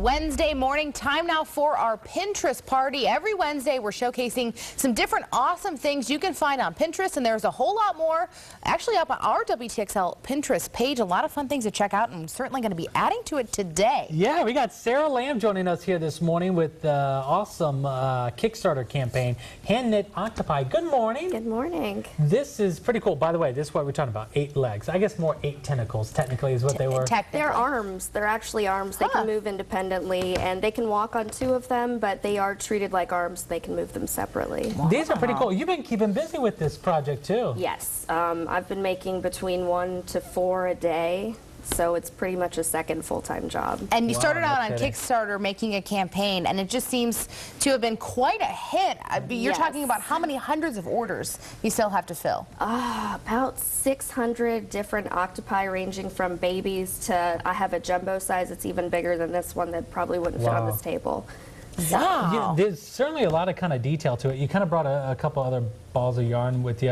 Wednesday morning, time now for our Pinterest party. Every Wednesday, we're showcasing some different awesome things you can find on Pinterest, and there's a whole lot more actually up on our WTXL Pinterest page. A lot of fun things to check out, and certainly going to be adding to it today. Yeah, we got Sarah Lamb joining us here this morning with the awesome Kickstarter campaign, Hand Knit Octopi. Good morning. Good morning. This is pretty cool. By the way, this is what we're talking about, 8 legs. I guess more 8 tentacles, technically, is what they were. They're arms. They're actually arms. They can move independently, and they can walk on 2 of them, but they are treated like arms. They can move them separately. Wow. These are pretty cool. You've been keeping busy with this project, too. Yes. I've been making between 1 to 4 a day. So it's pretty much a second full-time job. And you started out on Kickstarter making a campaign, and it just seems to have been quite a hit. You're talking about how many hundreds of orders you still have to fill? About 600 different octopi, ranging from babies to, I have a jumbo size that's even bigger than this one that probably wouldn't fit on this table. Wow. Yeah, there's certainly a lot of kind of detail to it. You kind of brought a couple other balls of yarn with you.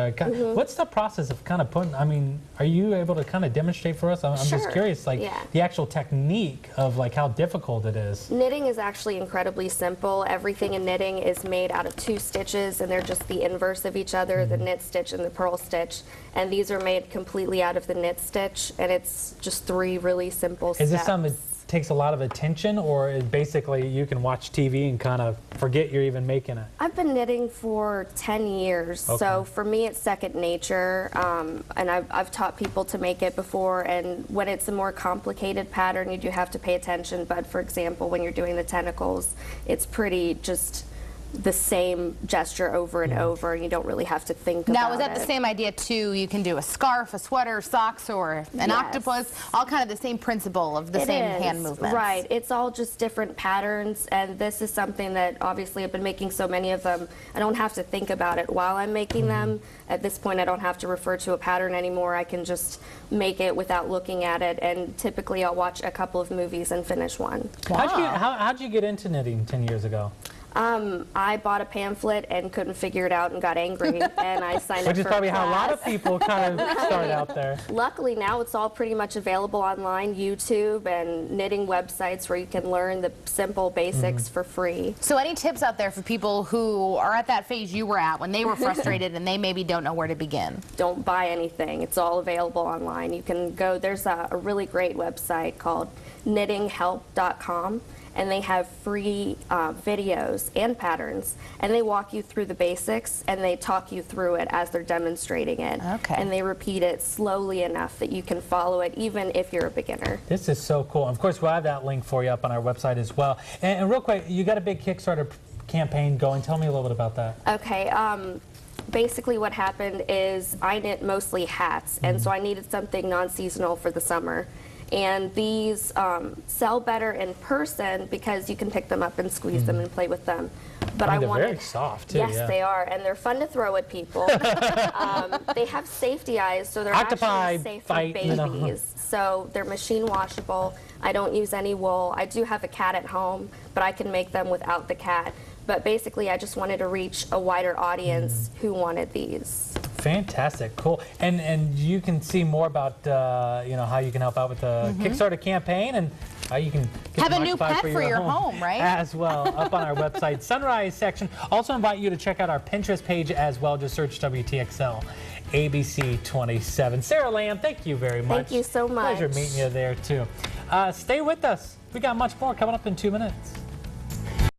What's the process of kind of putting, I mean, are you able to kind of demonstrate for us? I'm just curious, like the actual technique of like how difficult it is. Knitting is actually incredibly simple. Everything in knitting is made out of 2 stitches, and they're just the inverse of each other, the knit stitch and the purl stitch. And these are made completely out of the knit stitch, and it's just 3 really simple steps. Is this something that takes a lot of attention, or is basically you can watch TV and kind of forget you're even making it? I've been knitting for 10 years, so for me it's second nature, and I've taught people to make it before, and when it's a more complicated pattern you do have to pay attention, but for example when you're doing the tentacles it's pretty just the same gesture over and over, and you don't really have to think about it. Now, is that the same idea too? You can do a scarf, a sweater, socks, or an octopus, all kind of the same principle of the same hand movements. Right, it's all just different patterns, and this is something that obviously I've been making so many of them, I don't have to think about it while I'm making them. At this point I don't have to refer to a pattern anymore, I can just make it without looking at it, and typically I'll watch a couple of movies and finish one. Wow. How'd you get into knitting 10 years ago? I bought a pamphlet and couldn't figure it out and got angry, and I signed up for a class. Which is probably how a lot of people kind of start out there. Luckily now it's all pretty much available online, YouTube and knitting websites where you can learn the simple basics for free. So any tips out there for people who are at that phase you were at when they were frustrated and they maybe don't know where to begin? Don't buy anything. It's all available online. You can go, there's a really great website called knittinghelp.com. and they have free videos and patterns, and they walk you through the basics and they talk you through it as they're demonstrating it. And they repeat it slowly enough that you can follow it even if you're a beginner. This is so cool. Of course, we'll have that link for you up on our website as well. And real quick, you got a big Kickstarter campaign going. Tell me a little bit about that. Okay. Basically what happened is I knit mostly hats, and so I needed something non-seasonal for the summer. And these sell better in person because you can pick them up and squeeze them and play with them. But I mean, they're very soft too. Yes, they are, and they're fun to throw at people. They have safety eyes, so they're actually safe for babies. So they're machine washable. I don't use any wool. I do have a cat at home, but I can make them without the cat. But basically, I just wanted to reach a wider audience who wanted these. Fantastic, cool. And you can see more about you know, how you can help out with the Kickstarter campaign, and how you can get have a new pet for your home, right? As well, up on our website, Sunrise section. Also invite you to check out our Pinterest page as well. Just search WTXL ABC 27. Sarah Lamb, thank you very much. Thank you so much. Pleasure meeting you there too. Stay with us. We got much more coming up in 2 minutes.